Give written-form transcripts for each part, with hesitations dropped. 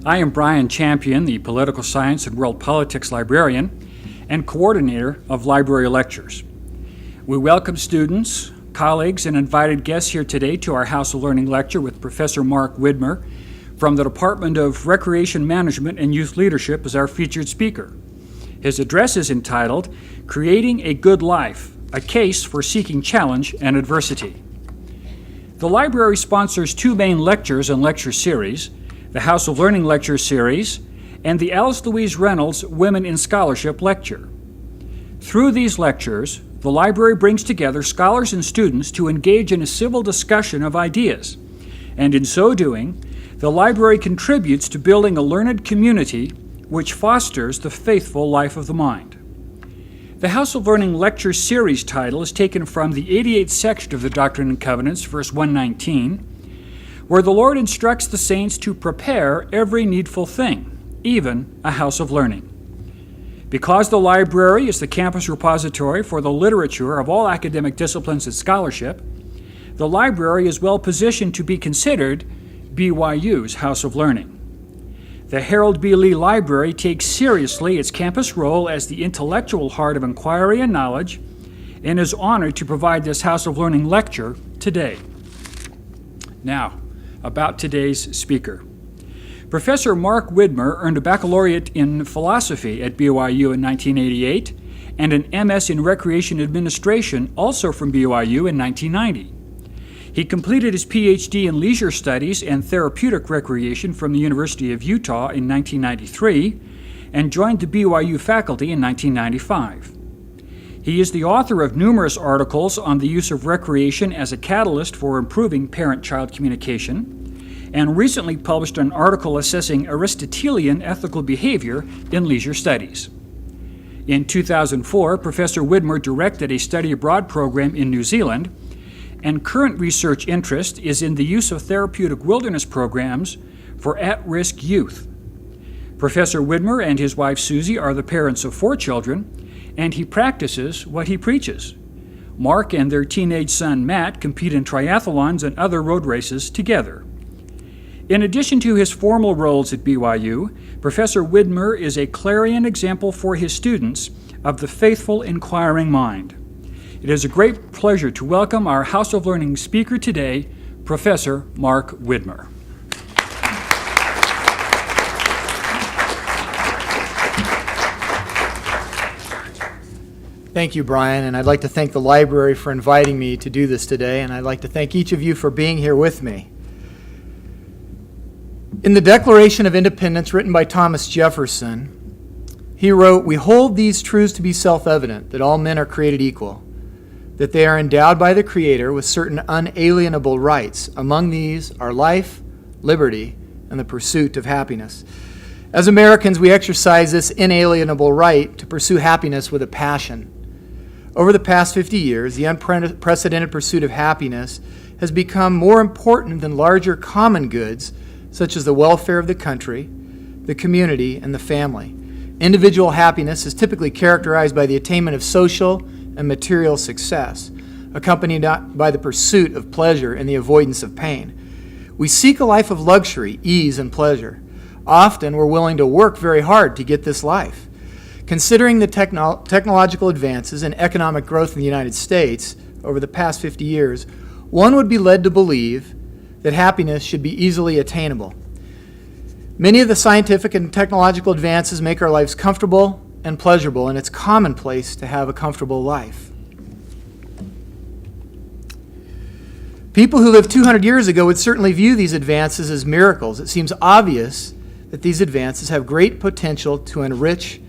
I am Brian Champion, the Political Science and World Politics Librarian and coordinator of library lectures. We welcome students, colleagues, and invited guests here today to our House of Learning lecture with Professor Mark Widmer from the Department of Recreation Management and Youth Leadership as our featured speaker. His address is entitled, Creating a Good Life, a Case for Seeking Challenge and Adversity. The library sponsors two main lectures and lecture series, the House of Learning Lecture Series, and the Alice Louise Reynolds Women in Scholarship Lecture. Through these lectures, the library brings together scholars and students to engage in a civil discussion of ideas, and in so doing, the library contributes to building a learned community which fosters the faithful life of the mind. The House of Learning Lecture Series title is taken from the 88th section of the Doctrine and Covenants, verse 119, where the Lord instructs the saints to prepare every needful thing, even a house of learning. Because the library is the campus repository for the literature of all academic disciplines and scholarship, the library is well positioned to be considered BYU's House of Learning. The Harold B. Lee Library takes seriously its campus role as the intellectual heart of inquiry and knowledge and is honored to provide this House of Learning lecture today. Now, about today's speaker. Professor Mark Widmer earned a baccalaureate in philosophy at BYU in 1988 and an MS in recreation administration also from BYU in 1990. He completed his PhD in leisure studies and therapeutic recreation from the University of Utah in 1993 and joined the BYU faculty in 1995. He is the author of numerous articles on the use of recreation as a catalyst for improving parent-child communication, and recently published an article assessing Aristotelian ethical behavior in leisure studies. In 2004, Professor Widmer directed a study abroad program in New Zealand, and current research interest is in the use of therapeutic wilderness programs for at-risk youth. Professor Widmer and his wife Susie are the parents of 4 children, and he practices what he preaches. Mark and their teenage son Matt compete in triathlons and other road races together. In addition to his formal roles at BYU, Professor Widmer is a clarion example for his students of the faithful inquiring mind. It is a great pleasure to welcome our House of Learning speaker today, Professor Mark Widmer. Thank you, Brian, and I'd like to thank the library for inviting me to do this today, and I'd like to thank each of you for being here with me. In the Declaration of Independence written by Thomas Jefferson, he wrote, "We hold these truths to be self-evident, that all men are created equal, that they are endowed by the Creator with certain unalienable rights. Among these are life, liberty, and the pursuit of happiness. As Americans, we exercise this inalienable right to pursue happiness with a passion. Over the past 50 years, the unprecedented pursuit of happiness has become more important than larger common goods, such as the welfare of the country, the community, and the family. Individual happiness is typically characterized by the attainment of social and material success, accompanied by the pursuit of pleasure and the avoidance of pain. We seek a life of luxury, ease, and pleasure. Often, we're willing to work very hard to get this life. Considering the technological advances and economic growth in the United States over the past 50 years, one would be led to believe that happiness should be easily attainable. Many of the scientific and technological advances make our lives comfortable and pleasurable, and it's commonplace to have a comfortable life. People who lived 200 years ago would certainly view these advances as miracles. It seems obvious that these advances have great potential to enrich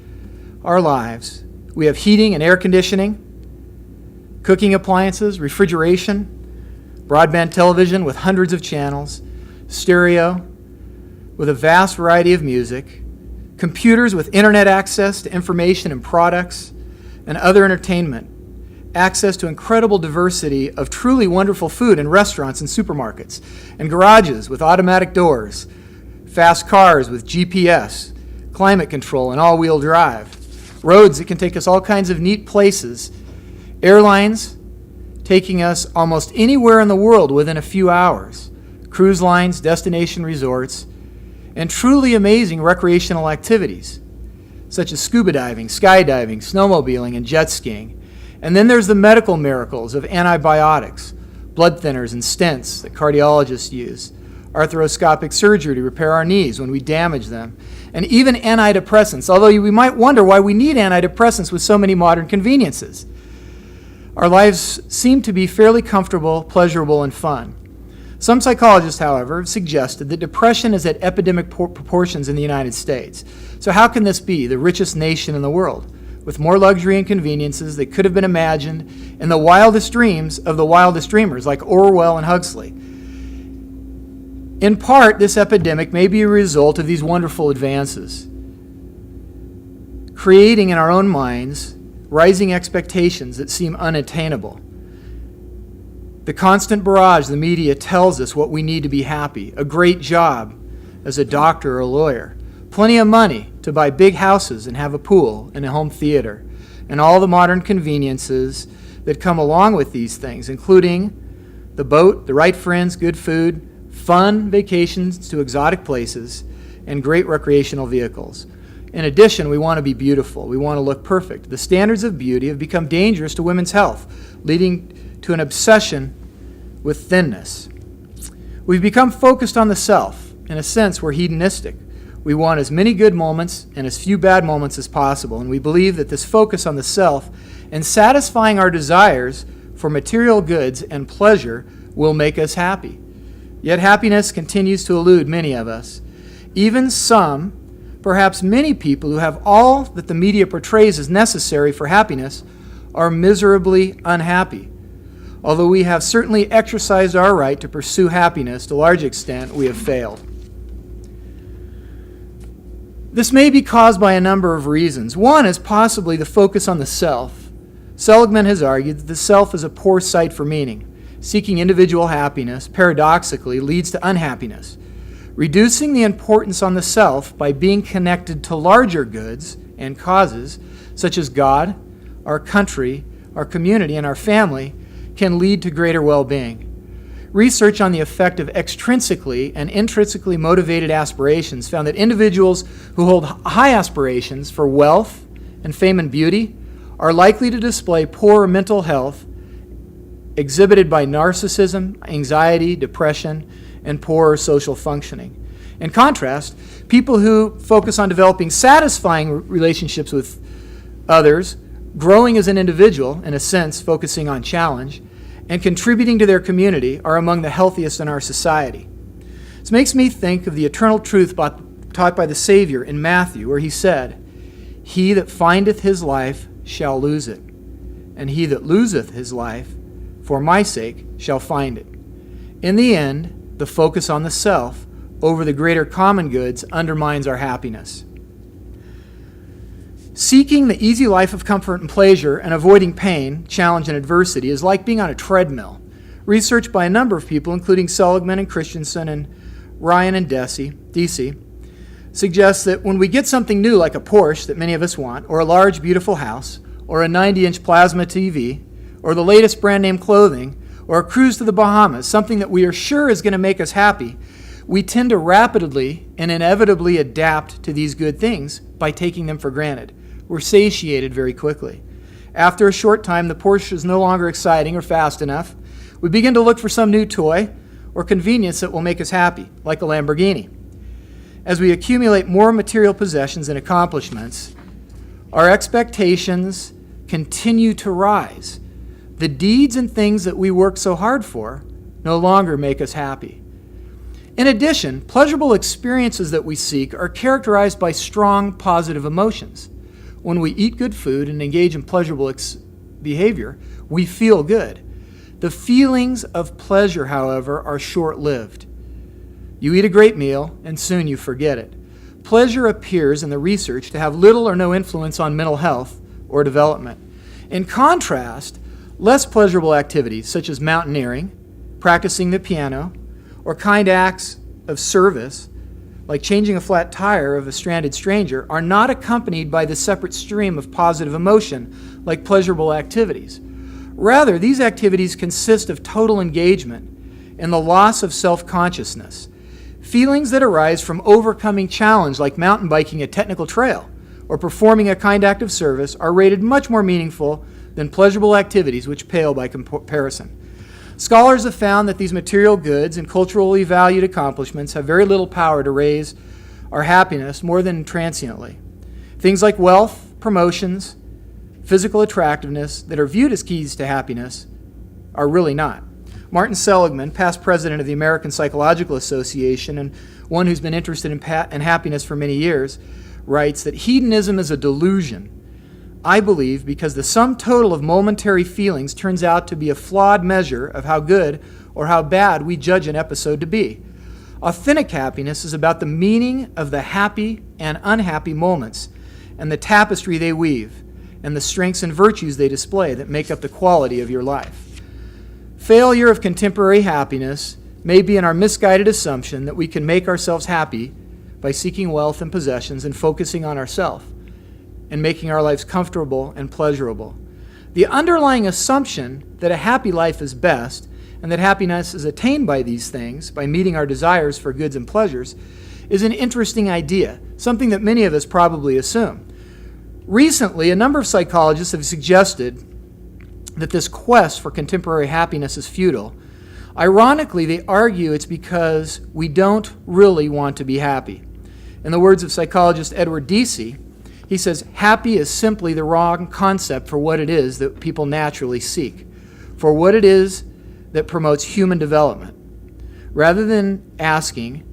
our lives. We have heating and air conditioning, cooking appliances, refrigeration, broadband television with hundreds of channels, stereo with a vast variety of music, computers with internet access to information and products and other entertainment, access to incredible diversity of truly wonderful food in restaurants and supermarkets, and garages with automatic doors, fast cars with GPS, climate control and all-wheel drive, roads that can take us all kinds of neat places, airlines taking us almost anywhere in the world within a few hours, cruise lines, destination resorts, and truly amazing recreational activities such as scuba diving, skydiving, snowmobiling, and jet skiing. And then there's the medical miracles of antibiotics, blood thinners and stents that cardiologists use, arthroscopic surgery to repair our knees when we damage them, and even antidepressants, although we might wonder why we need antidepressants with so many modern conveniences. Our lives seem to be fairly comfortable, pleasurable, and fun. Some psychologists, however, have suggested that depression is at epidemic proportions in the United States. So how can this be, the richest nation in the world, with more luxury and conveniences that could have been imagined in the wildest dreams of the wildest dreamers like Orwell and Huxley? In part, this epidemic may be a result of these wonderful advances, creating in our own minds rising expectations that seem unattainable. The constant barrage the media tells us what we need to be happy: a great job as a doctor or a lawyer, plenty of money to buy big houses and have a pool and a home theater, and all the modern conveniences that come along with these things, including the boat, the right friends, good food, fun vacations to exotic places, and great recreational vehicles. In addition, we want to be beautiful. We want to look perfect. The standards of beauty have become dangerous to women's health, leading to an obsession with thinness. We've become focused on the self. In a sense, we're hedonistic. We want as many good moments and as few bad moments as possible, and we believe that this focus on the self and satisfying our desires for material goods and pleasure will make us happy. Yet happiness continues to elude many of us. Even some, perhaps many people who have all that the media portrays as necessary for happiness are miserably unhappy. Although we have certainly exercised our right to pursue happiness, to a large extent we have failed. This may be caused by a number of reasons. One is possibly the focus on the self. Seligman has argued that the self is a poor site for meaning. Seeking individual happiness, paradoxically, leads to unhappiness. Reducing the importance on the self by being connected to larger goods and causes, such as God, our country, our community, and our family, can lead to greater well-being. Research on the effect of extrinsically and intrinsically motivated aspirations found that individuals who hold high aspirations for wealth and fame and beauty are likely to display poor mental health exhibited by narcissism, anxiety, depression, and poor social functioning. In contrast, people who focus on developing satisfying relationships with others, growing as an individual, in a sense, focusing on challenge, and contributing to their community are among the healthiest in our society. This makes me think of the eternal truth taught by the Savior in Matthew, where he said, "He that findeth his life shall lose it, and he that loseth his life for my sake shall find it." In the end, the focus on the self over the greater common goods undermines our happiness. Seeking the easy life of comfort and pleasure and avoiding pain, challenge, and adversity is like being on a treadmill. Research by a number of people, including Seligman and Christensen and Ryan and Deci, suggests that when we get something new like a Porsche that many of us want, or a large, beautiful house, or a 90-inch plasma TV, or the latest brand-name clothing, or a cruise to the Bahamas, something that we are sure is going to make us happy, we tend to rapidly and inevitably adapt to these good things by taking them for granted. We're satiated very quickly. After a short time, the Porsche is no longer exciting or fast enough. We begin to look for some new toy or convenience that will make us happy, like a Lamborghini. As we accumulate more material possessions and accomplishments, our expectations continue to rise. The deeds and things that we work so hard for no longer make us happy. In addition, pleasurable experiences that we seek are characterized by strong positive emotions. When we eat good food and engage in pleasurable behavior, we feel good. The feelings of pleasure, however, are short-lived. You eat a great meal, and soon you forget it. Pleasure appears in the research to have little or no influence on mental health or development. In contrast, less pleasurable activities, such as mountaineering, practicing the piano, or kind acts of service, like changing a flat tire of a stranded stranger, are not accompanied by the separate stream of positive emotion like pleasurable activities. Rather, these activities consist of total engagement and the loss of self-consciousness. Feelings that arise from overcoming challenge like mountain biking a technical trail or performing a kind act of service are rated much more meaningful than pleasurable activities which pale by comparison. Scholars have found that these material goods and culturally valued accomplishments have very little power to raise our happiness more than transiently. Things like wealth, promotions, physical attractiveness that are viewed as keys to happiness are really not. Martin Seligman, past president of the American Psychological Association and one who's been interested in happiness for many years, writes that hedonism is a delusion. I believe because the sum total of momentary feelings turns out to be a flawed measure of how good or how bad we judge an episode to be. Authentic happiness is about the meaning of the happy and unhappy moments and the tapestry they weave and the strengths and virtues they display that make up the quality of your life. Failure of contemporary happiness may be in our misguided assumption that we can make ourselves happy by seeking wealth and possessions and focusing on ourselves and making our lives comfortable and pleasurable. The underlying assumption that a happy life is best and that happiness is attained by these things, by meeting our desires for goods and pleasures, is an interesting idea, something that many of us probably assume. Recently, a number of psychologists have suggested that this quest for contemporary happiness is futile. Ironically, they argue it's because we don't really want to be happy. In the words of psychologist Edward Deci, he says, happy is simply the wrong concept for what it is that people naturally seek, for what it is that promotes human development. Rather than asking,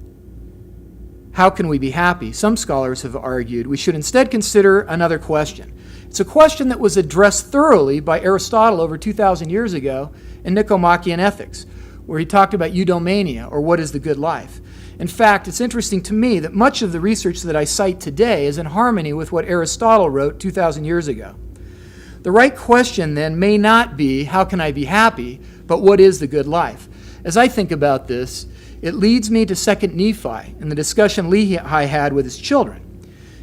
how can we be happy? Some scholars have argued we should instead consider another question. It's a question that was addressed thoroughly by Aristotle over 2,000 years ago in Nicomachean Ethics, where he talked about eudaimonia, or what is the good life. In fact, it's interesting to me that much of the research that I cite today is in harmony with what Aristotle wrote 2,000 years ago. The right question then may not be, how can I be happy, but what is the good life? As I think about this, it leads me to 2 Nephi and the discussion Lehi had with his children.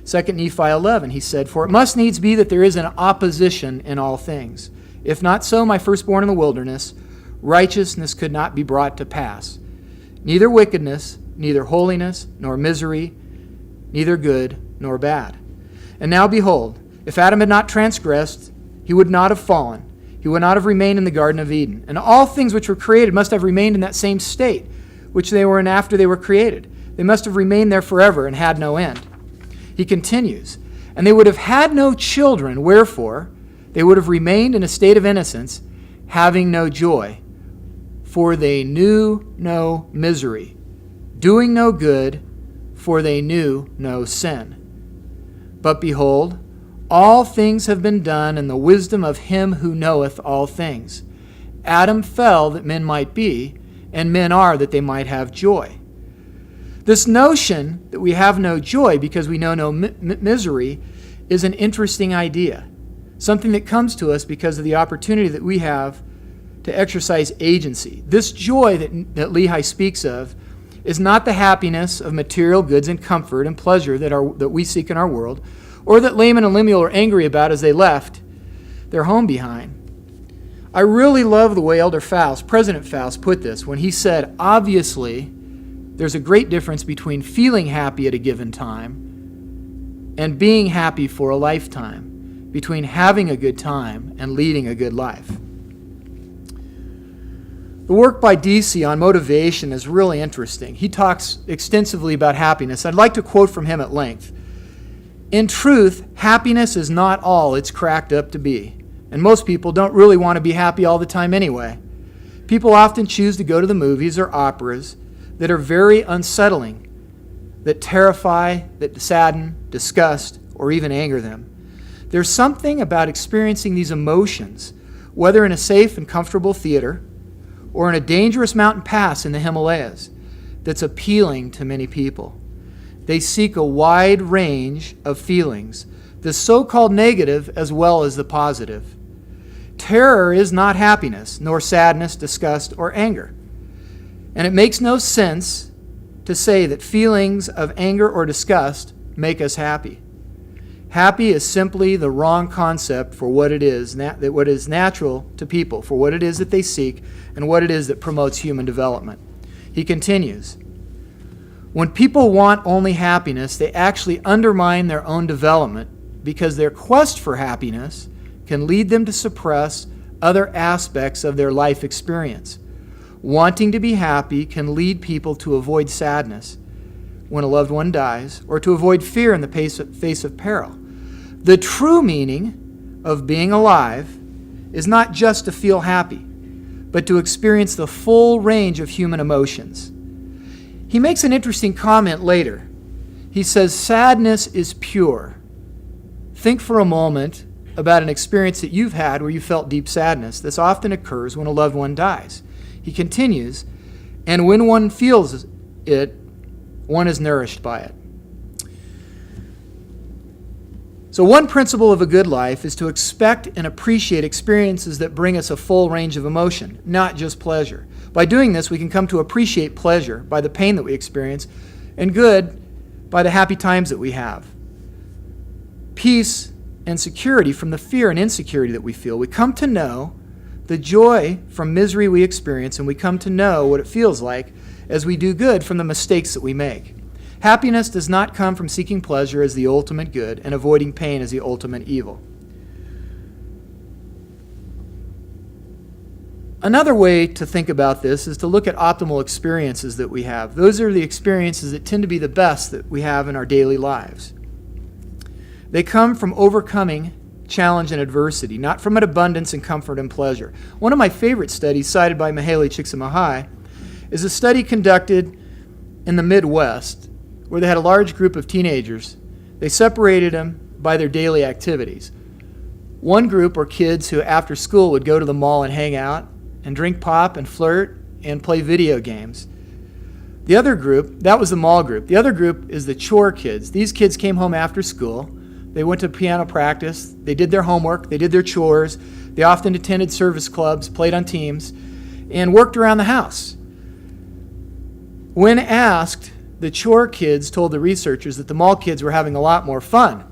2 Nephi 11, he said, for it must needs be that there is an opposition in all things. If not so, my firstborn in the wilderness, righteousness could not be brought to pass. Neither wickedness, neither holiness, nor misery, neither good nor bad. And now behold, if Adam had not transgressed, he would not have fallen. He would not have remained in the Garden of Eden. And all things which were created must have remained in that same state, which they were in after they were created. They must have remained there forever and had no end. He continues, and they would have had no children, wherefore they would have remained in a state of innocence, having no joy, for they knew no misery, doing no good, for they knew no sin. But behold, all things have been done in the wisdom of him who knoweth all things. Adam fell that men might be, and men are that they might have joy. This notion that we have no joy because we know no misery is an interesting idea, something that comes to us because of the opportunity that we have to exercise agency. This joy that Lehi speaks of is not the happiness of material goods and comfort and pleasure that we seek in our world, or that Laman and Lemuel are angry about as they left their home behind. I really love the way Elder Faust, President Faust, put this when he said, obviously, there's a great difference between feeling happy at a given time and being happy for a lifetime, between having a good time and leading a good life. The work by Deci on motivation is really interesting. He talks extensively about happiness. I'd like to quote from him at length. In truth, happiness is not all it's cracked up to be. And most people don't really want to be happy all the time anyway. People often choose to go to the movies or operas that are very unsettling, that terrify, that sadden, disgust, or even anger them. There's something about experiencing these emotions, whether in a safe and comfortable theater or in a dangerous mountain pass in the Himalayas, that's appealing to many people. They seek a wide range of feelings, the so-called negative as well as the positive. Terror is not happiness, nor sadness, disgust, or anger. And it makes no sense to say that feelings of anger or disgust make us happy. Happy is simply the wrong concept for what it is, what is natural to people, for what it is that they seek, and what it is that promotes human development. He continues, when people want only happiness, they actually undermine their own development because their quest for happiness can lead them to suppress other aspects of their life experience. Wanting to be happy can lead people to avoid sadness when a loved one dies, or to avoid fear in the face of peril. The true meaning of being alive is not just to feel happy, but to experience the full range of human emotions. He makes an interesting comment later. He says, sadness is pure. Think for a moment about an experience that you've had where you felt deep sadness. This often occurs when a loved one dies. He continues, and when one feels it, one is nourished by it. So one principle of a good life is to expect and appreciate experiences that bring us a full range of emotion, not just pleasure. By doing this, we can come to appreciate pleasure by the pain that we experience, and good by the happy times that we have. Peace and security from the fear and insecurity that we feel. We come to know the joy from misery we experience, and we come to know what it feels like as we do good from the mistakes that we make. Happiness does not come from seeking pleasure as the ultimate good and avoiding pain as the ultimate evil. Another way to think about this is to look at optimal experiences that we have. Those are the experiences that tend to be the best that we have in our daily lives. They come from overcoming challenge and adversity, not from an abundance and comfort and pleasure. One of my favorite studies cited by Mihaly Csikszentmihalyi is a study conducted in the Midwest where they had a large group of teenagers. They separated them by their daily activities. One group were kids who after school would go to the mall and hang out and drink pop and flirt and play video games. The other group, that was the mall group. The other group is the chore kids. These kids came home after school. They went to piano practice. They did their homework. They did their chores. They often attended service clubs, played on teams, and worked around the house. When asked, the chore kids told the researchers that the mall kids were having a lot more fun.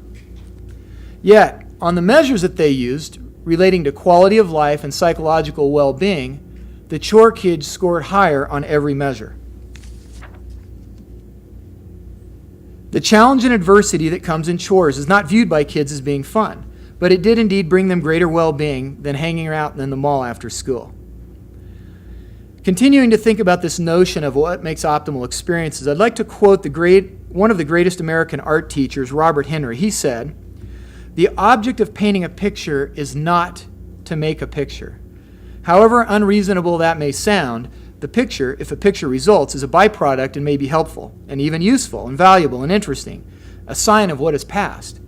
Yet, on the measures that they used relating to quality of life and psychological well-being, the chore kids scored higher on every measure. The challenge and adversity that comes in chores is not viewed by kids as being fun, but it did indeed bring them greater well-being than hanging out in the mall after school. Continuing to think about this notion of what makes optimal experiences, I'd like to quote one of the greatest American art teachers, Robert Henry. He said, "The object of painting a picture is not to make a picture. However unreasonable that may sound, the picture, if a picture results, is a byproduct and may be helpful and even useful and valuable and interesting, a sign of what is past.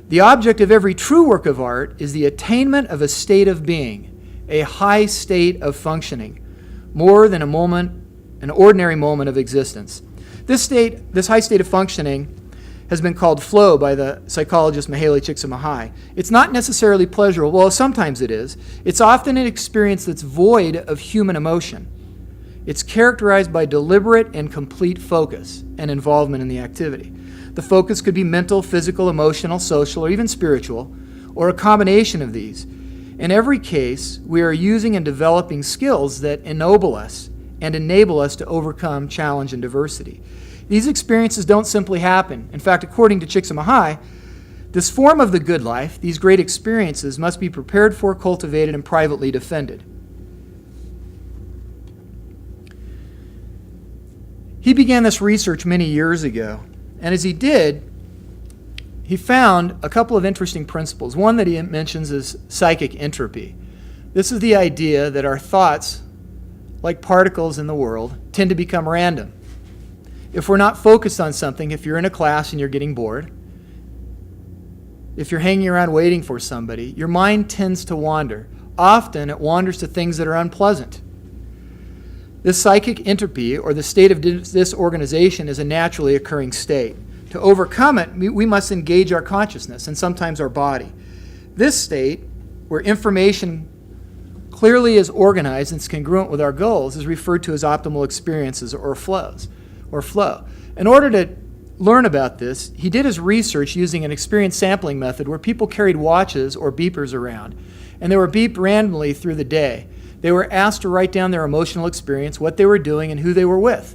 The object of every true work of art is the attainment of a state of being, a high state of functioning, more than an ordinary moment of existence." This high state of functioning has been called flow by the psychologist Mihaly Csikszentmihalyi. It's not necessarily pleasurable. Well, sometimes it is. It's often an experience that's void of human emotion. It's characterized by deliberate and complete focus and involvement in the activity. The focus could be mental, physical, emotional, social, or even spiritual, or a combination of these. In every case, we are using and developing skills that ennoble us and enable us to overcome challenge and diversity. These experiences don't simply happen. In fact, according to Csikszentmihalyi, this form of the good life, these great experiences, must be prepared for, cultivated, and privately defended. He began this research many years ago, and as he did, he found a couple of interesting principles. One that he mentions is psychic entropy. This is the idea that our thoughts like particles in the world, tend to become random. If we're not focused on something, if you're in a class and you're getting bored, if you're hanging around waiting for somebody, your mind tends to wander. Often it wanders to things that are unpleasant. This psychic entropy, or the state of disorganization, is a naturally occurring state. To overcome it, we must engage our consciousness and sometimes our body. This state, where information clearly is organized and is congruent with our goals, is referred to as optimal experiences or flow. In order to learn about this, he did his research using an experience sampling method where people carried watches or beepers around, and they were beeped randomly through the day. They were asked to write down their emotional experience, what they were doing, and who they were with.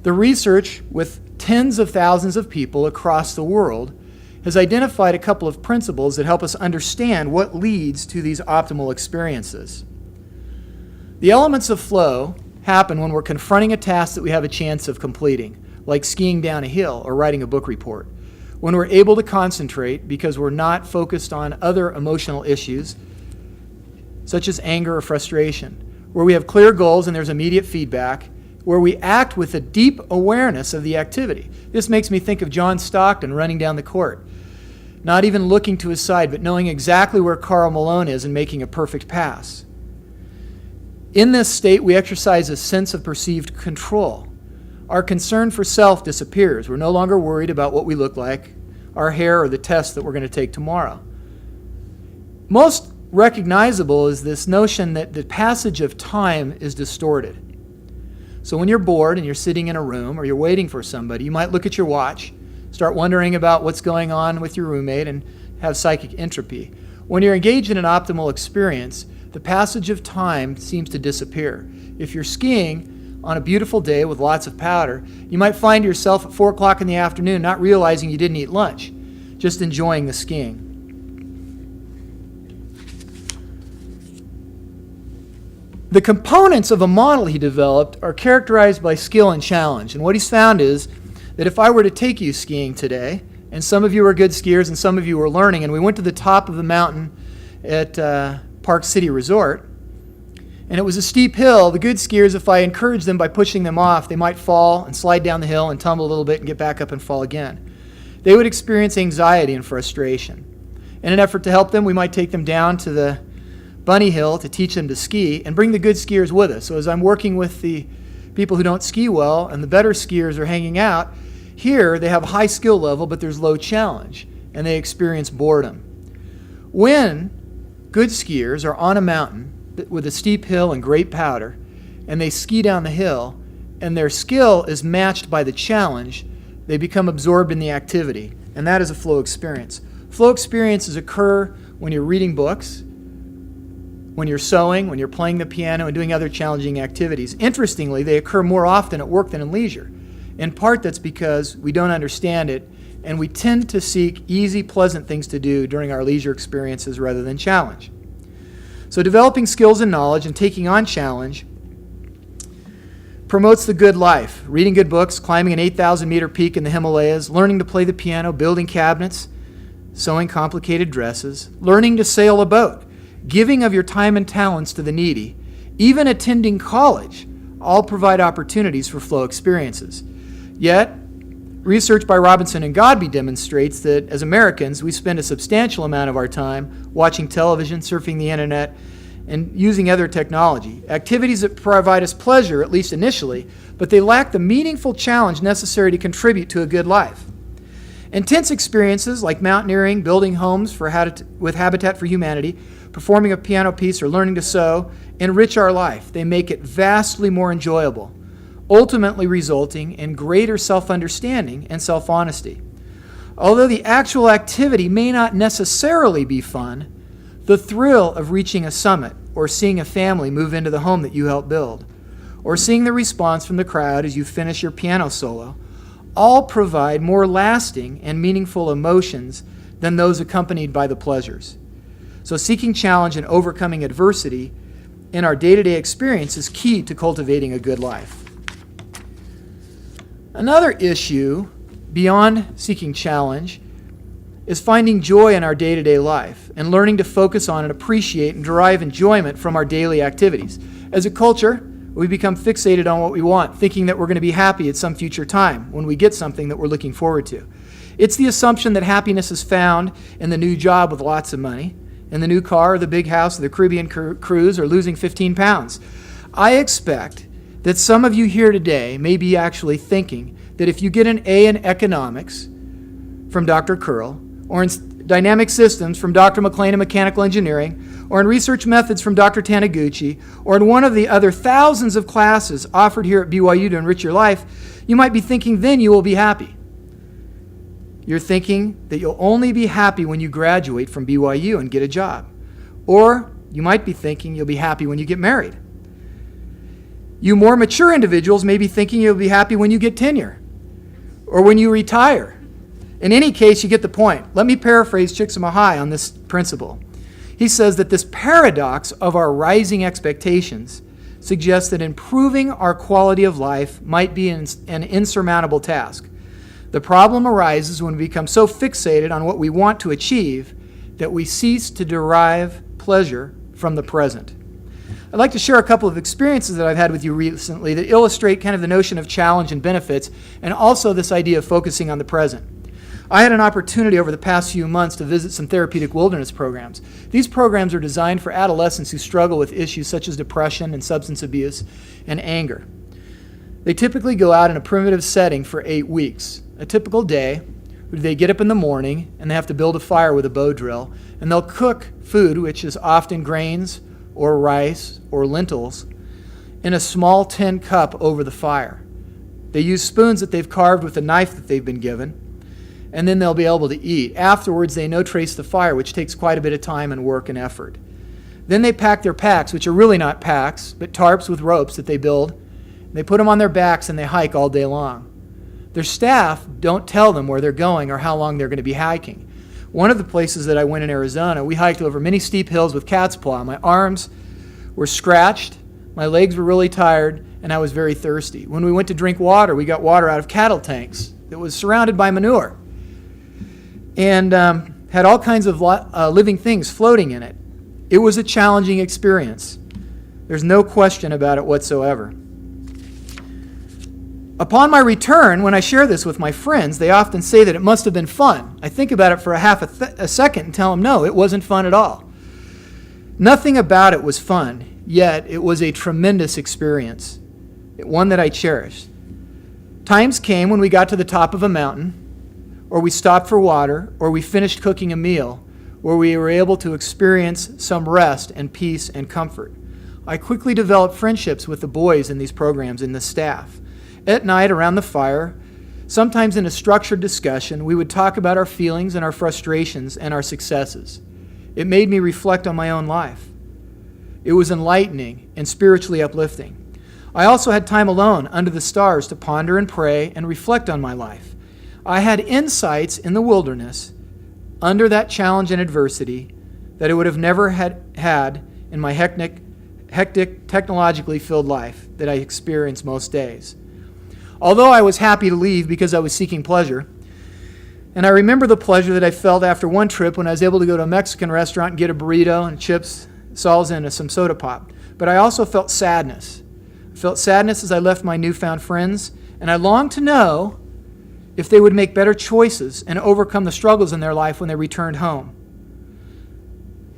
The research with tens of thousands of people across the world has identified a couple of principles that help us understand what leads to these optimal experiences. The elements of flow happen when we're confronting a task that we have a chance of completing, like skiing down a hill or writing a book report. When we're able to concentrate because we're not focused on other emotional issues, such as anger or frustration, where we have clear goals and there's immediate feedback, where we act with a deep awareness of the activity. This makes me think of John Stockton running down the court, not even looking to his side, but knowing exactly where Karl Malone is and making a perfect pass. In this state, we exercise a sense of perceived control. Our concern for self disappears. We're no longer worried about what we look like, our hair, or the test that we're going to take tomorrow. Most recognizable is this notion that the passage of time is distorted. So when you're bored and you're sitting in a room or you're waiting for somebody, you might look at your watch, start wondering about what's going on with your roommate, and have psychic entropy. When you're engaged in an optimal experience, the passage of time seems to disappear. If you're skiing on a beautiful day with lots of powder, you might find yourself at 4 o'clock in the afternoon not realizing you didn't eat lunch, just enjoying the skiing. The components of a model he developed are characterized by skill and challenge. And what he's found is that if I were to take you skiing today, and some of you are good skiers and some of you are learning, and we went to the top of the mountain at Park City Resort, and it was a steep hill, the good skiers, if I encouraged them by pushing them off, they might fall and slide down the hill and tumble a little bit and get back up and fall again. They would experience anxiety and frustration. In an effort to help them, we might take them down to the bunny hill to teach them to ski and bring the good skiers with us. So as I'm working with the people who don't ski well and the better skiers are hanging out, here they have a high skill level, but there's low challenge, and they experience boredom. When good skiers are on a mountain with a steep hill and great powder, and they ski down the hill, and their skill is matched by the challenge, they become absorbed in the activity, and that is a flow experience. Flow experiences occur when you're reading books, when you're sewing, when you're playing the piano and doing other challenging activities. Interestingly, they occur more often at work than in leisure. In part, that's because we don't understand it, and we tend to seek easy, pleasant things to do during our leisure experiences rather than challenge. So developing skills and knowledge and taking on challenge promotes the good life. Reading good books, climbing an 8,000-meter peak in the Himalayas, learning to play the piano, building cabinets, sewing complicated dresses, learning to sail a boat, giving of your time and talents to the needy, even attending college, all provide opportunities for flow experiences. Yet, research by Robinson and Godby demonstrates that as Americans, we spend a substantial amount of our time watching television, surfing the internet, and using other technology. Activities that provide us pleasure, at least initially, but they lack the meaningful challenge necessary to contribute to a good life. Intense experiences like mountaineering, building homes with Habitat for Humanity, performing a piano piece, or learning to sew enrich our life. They make it vastly more enjoyable, ultimately resulting in greater self-understanding and self-honesty. Although the actual activity may not necessarily be fun, the thrill of reaching a summit or seeing a family move into the home that you helped build, or seeing the response from the crowd as you finish your piano solo, all provide more lasting and meaningful emotions than those accompanied by the pleasures. So seeking challenge and overcoming adversity in our day-to-day experience is key to cultivating a good life. Another issue beyond seeking challenge is finding joy in our day-to-day life and learning to focus on and appreciate and derive enjoyment from our daily activities. As a culture, We become fixated on what we want, thinking that we're going to be happy at some future time when we get something that we're looking forward to. It's the assumption that happiness is found in the new job with lots of money, in the new car or the big house or the Caribbean cruise or losing 15 pounds. I expect that some of you here today may be actually thinking that if you get an A in economics from Dr. Curl, or in dynamic systems from Dr. McLean in mechanical engineering, or in research methods from Dr. Taniguchi, or in one of the other thousands of classes offered here at BYU to enrich your life, you might be thinking then you will be happy. You're thinking that you'll only be happy when you graduate from BYU and get a job. Or you might be thinking you'll be happy when you get married. You more mature individuals may be thinking you'll be happy when you get tenure or when you retire. In any case, you get the point. Let me paraphrase Csikszentmihalyi on this principle. He says that this paradox of our rising expectations suggests that improving our quality of life might be an insurmountable task. The problem arises when we become so fixated on what we want to achieve that we cease to derive pleasure from the present. I'd like to share a couple of experiences that I've had with you recently that illustrate kind of the notion of challenge and benefits, and also this idea of focusing on the present. I had an opportunity over the past few months to visit some therapeutic wilderness programs. These programs are designed for adolescents who struggle with issues such as depression and substance abuse and anger. They typically go out in a primitive setting for 8 weeks. A typical day, they get up in the morning and they have to build a fire with a bow drill, and they'll cook food, which is often grains or rice or lentils, in a small tin cup over the fire. They use spoons that they've carved with a knife that they've been given, and then they'll be able to eat. Afterwards, they no trace the fire, which takes quite a bit of time and work and effort. Then they pack their packs, which are really not packs, but tarps with ropes that they build. They put them on their backs and they hike all day long. Their staff don't tell them where they're going or how long they're going to be hiking. One of the places that I went in Arizona, we hiked over many steep hills with cat's paw. My arms were scratched, my legs were really tired, and I was very thirsty. When we went to drink water, we got water out of cattle tanks that was surrounded by manure and had all kinds of living things floating in it. It was a challenging experience. There's no question about it whatsoever. Upon my return, when I share this with my friends, they often say that it must have been fun. I think about it for a second and tell them, no, it wasn't fun at all. Nothing about it was fun, yet it was a tremendous experience, one that I cherished. Times came when we got to the top of a mountain, or we stopped for water, or we finished cooking a meal, where we were able to experience some rest and peace and comfort. I quickly developed friendships with the boys in these programs and the staff. At night, around the fire, sometimes in a structured discussion, we would talk about our feelings and our frustrations and our successes. It made me reflect on my own life. It was enlightening and spiritually uplifting. I also had time alone under the stars to ponder and pray and reflect on my life. I had insights in the wilderness under that challenge and adversity that I would have never had in my hectic, technologically filled life that I experience most days. Although I was happy to leave because I was seeking pleasure, and I remember the pleasure that I felt after one trip when I was able to go to a Mexican restaurant and get a burrito and chips, salsa, and some soda pop. But I also felt sadness. I felt sadness as I left my newfound friends, and I longed to know if they would make better choices and overcome the struggles in their life when they returned home.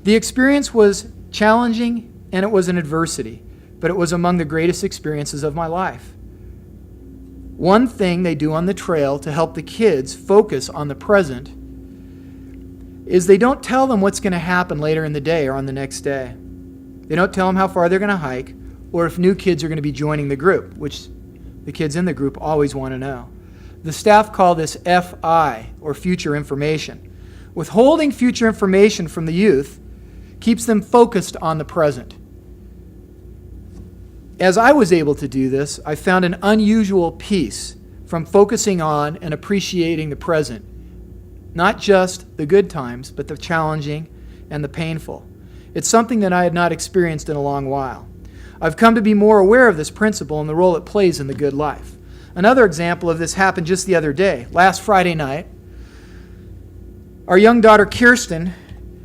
The experience was challenging and it was an adversity, but it was among the greatest experiences of my life. One thing they do on the trail to help the kids focus on the present is they don't tell them what's going to happen later in the day or on the next day. They don't tell them how far they're going to hike or if new kids are going to be joining the group, which the kids in the group always want to know. The staff call this FI, or future information. Withholding future information from the youth keeps them focused on the present. As I was able to do this, I found an unusual peace from focusing on and appreciating the present. Not just the good times, but the challenging and the painful. It's something that I had not experienced in a long while. I've come to be more aware of this principle and the role it plays in the good life. Another example of this happened just the other day. Last Friday night, our young daughter Kirsten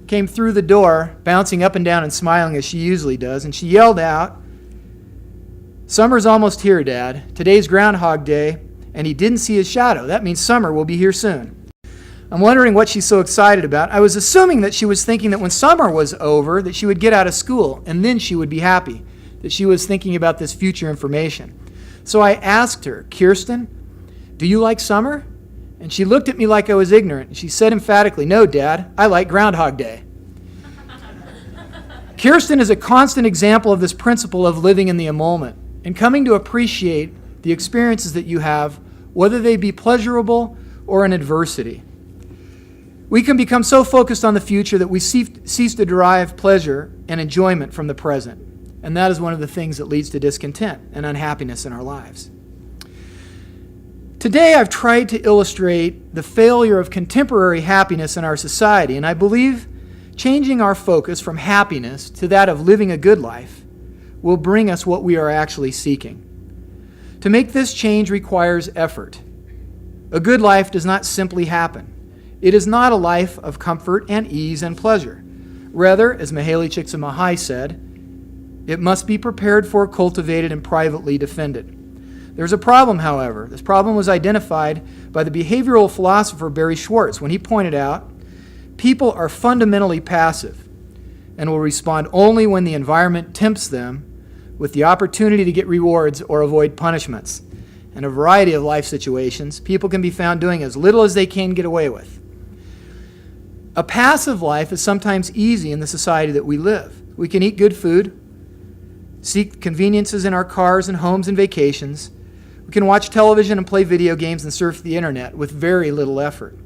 came through the door, bouncing up and down and smiling as she usually does, and she yelled out, Summer's almost here, Dad. Today's Groundhog Day, and he didn't see his shadow. That means summer will be here soon. I'm wondering what she's so excited about. I was assuming that she was thinking that when summer was over, that she would get out of school, and then she would be happy, that she was thinking about this future information. So I asked her, Kirsten, do you like summer? And she looked at me like I was ignorant. She said emphatically, no, Dad, I like Groundhog Day. Kirsten is a constant example of this principle of living in the moment and coming to appreciate the experiences that you have, whether they be pleasurable or in adversity. We can become so focused on the future that we cease to derive pleasure and enjoyment from the present. And that is one of the things that leads to discontent and unhappiness in our lives. Today, I've tried to illustrate the failure of contemporary happiness in our society, and I believe changing our focus from happiness to that of living a good life will bring us what we are actually seeking. To make this change requires effort. A good life does not simply happen. It is not a life of comfort and ease and pleasure. Rather, as Mihaly Csikszentmihalyi said, it must be prepared for, cultivated, and privately defended. There's a problem, however. This problem was identified by the behavioral philosopher Barry Schwartz when he pointed out people are fundamentally passive and will respond only when the environment tempts them with the opportunity to get rewards or avoid punishments. In a variety of life situations, people can be found doing as little as they can get away with. A passive life is sometimes easy in the society that we live. We can eat good food, seek conveniences in our cars and homes and vacations. We can watch television and play video games and surf the internet with very little effort.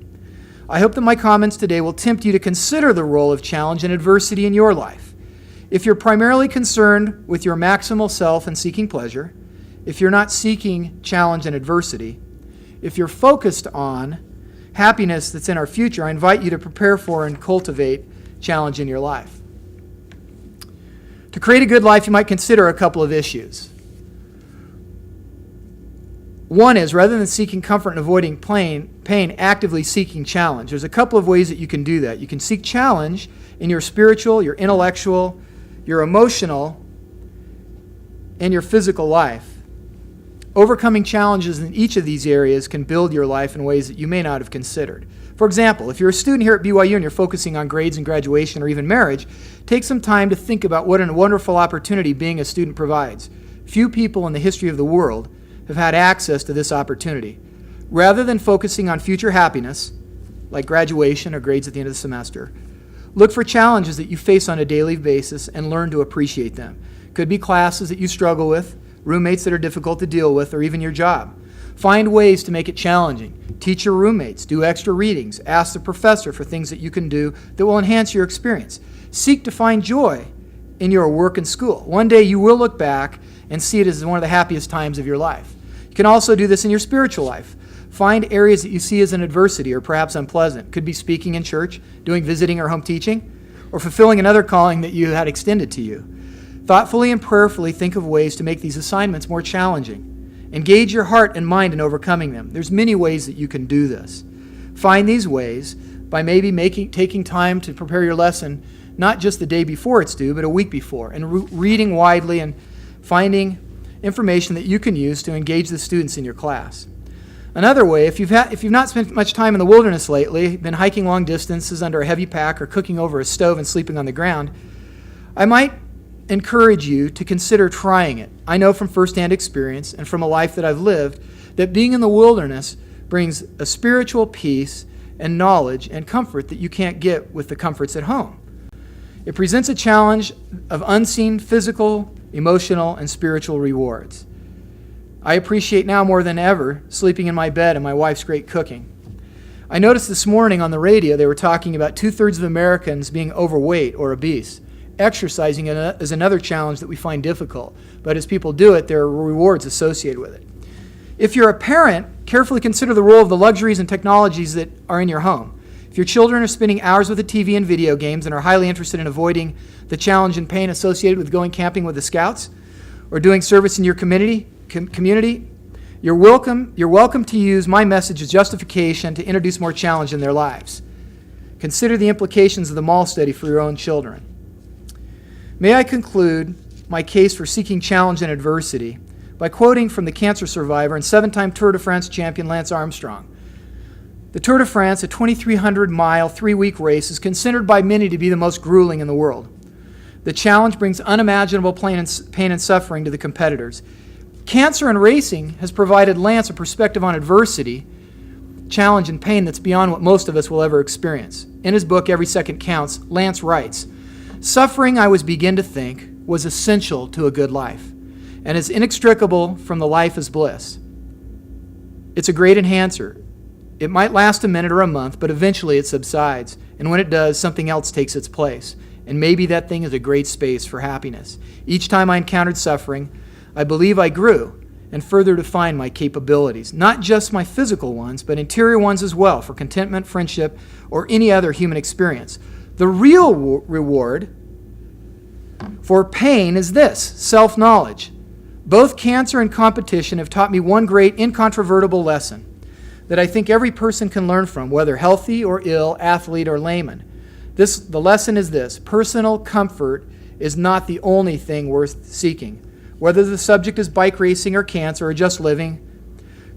I hope that my comments today will tempt you to consider the role of challenge and adversity in your life. If you're primarily concerned with your maximal self and seeking pleasure, if you're not seeking challenge and adversity, if you're focused on happiness that's in our future, I invite you to prepare for and cultivate challenge in your life. To create a good life, you might consider a couple of issues. One is, rather than seeking comfort and avoiding pain, actively seeking challenge. There's a couple of ways that you can do that. You can seek challenge in your spiritual, your intellectual, your emotional, and your physical life. Overcoming challenges in each of these areas can build your life in ways that you may not have considered. For example, if you're a student here at BYU and you're focusing on grades and graduation or even marriage, take some time to think about what a wonderful opportunity being a student provides. Few people in the history of the world have had access to this opportunity. Rather than focusing on future happiness, like graduation or grades at the end of the semester, look for challenges that you face on a daily basis and learn to appreciate them. Could be classes that you struggle with, roommates that are difficult to deal with, or even your job. Find ways to make it challenging. Teach your roommates, do extra readings, ask the professor for things that you can do that will enhance your experience. Seek to find joy in your work and school. One day you will look back and see it as one of the happiest times of your life. You can also do this in your spiritual life. Find areas that you see as an adversity or perhaps unpleasant. Could be speaking in church, doing visiting or home teaching, or fulfilling another calling that you had extended to you. Thoughtfully and prayerfully think of ways to make these assignments more challenging. Engage your heart and mind in overcoming them. There's many ways that you can do this. Find these ways by maybe taking time to prepare your lesson, not just the day before it's due, but a week before, and reading widely and finding information that you can use to engage the students in your class. Another way, if you've not spent much time in the wilderness lately, been hiking long distances under a heavy pack or cooking over a stove and sleeping on the ground, I might encourage you to consider trying it. I know from firsthand experience and from a life that I've lived that being in the wilderness brings a spiritual peace and knowledge and comfort that you can't get with the comforts at home. It presents a challenge of unseen physical, emotional, and spiritual rewards. I appreciate now more than ever sleeping in my bed and my wife's great cooking. I noticed this morning on the radio they were talking about 2/3 of Americans being overweight or obese. Exercising is another challenge that we find difficult, but as people do it, there are rewards associated with it. If you're a parent, carefully consider the role of the luxuries and technologies that are in your home. If your children are spending hours with the TV and video games and are highly interested in avoiding the challenge and pain associated with going camping with the Scouts or doing service in your community, you're welcome to use my message as justification to introduce more challenge in their lives. Consider the implications of the mall study for your own children. May I conclude my case for seeking challenge and adversity by quoting from the cancer survivor and 7-time Tour de France champion Lance Armstrong. The Tour de France, a 2,300-mile, 3-week race, is considered by many to be the most grueling in the world. The challenge brings unimaginable pain and suffering to the competitors. Cancer and racing has provided Lance a perspective on adversity, challenge, and pain that's beyond what most of us will ever experience. In his book, Every Second Counts, Lance writes, "Suffering, I was begin to think, was essential to a good life, and is inextricable from the life as bliss. It's a great enhancer. It might last a minute or a month, but eventually it subsides, and when it does, something else takes its place, and maybe that thing is a great space for happiness. Each time I encountered suffering, I believe I grew and further defined my capabilities, not just my physical ones, but interior ones as well, for contentment, friendship, or any other human experience. The real reward for pain is this: self-knowledge. Both cancer and competition have taught me one great, incontrovertible lesson that I think every person can learn from, whether healthy or ill, athlete or layman. The lesson is this: personal comfort is not the only thing worth seeking. Whether the subject is bike racing or cancer or just living,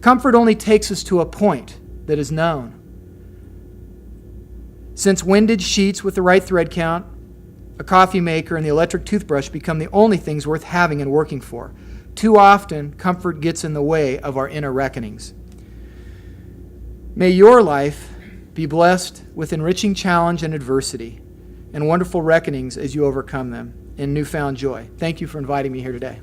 comfort only takes us to a point that is known. Since when did sheets with the right thread count, a coffee maker, and the electric toothbrush become the only things worth having and working for? Too often, comfort gets in the way of our inner reckonings. May your life be blessed with enriching challenge and adversity and wonderful reckonings as you overcome them in newfound joy. Thank you for inviting me here today.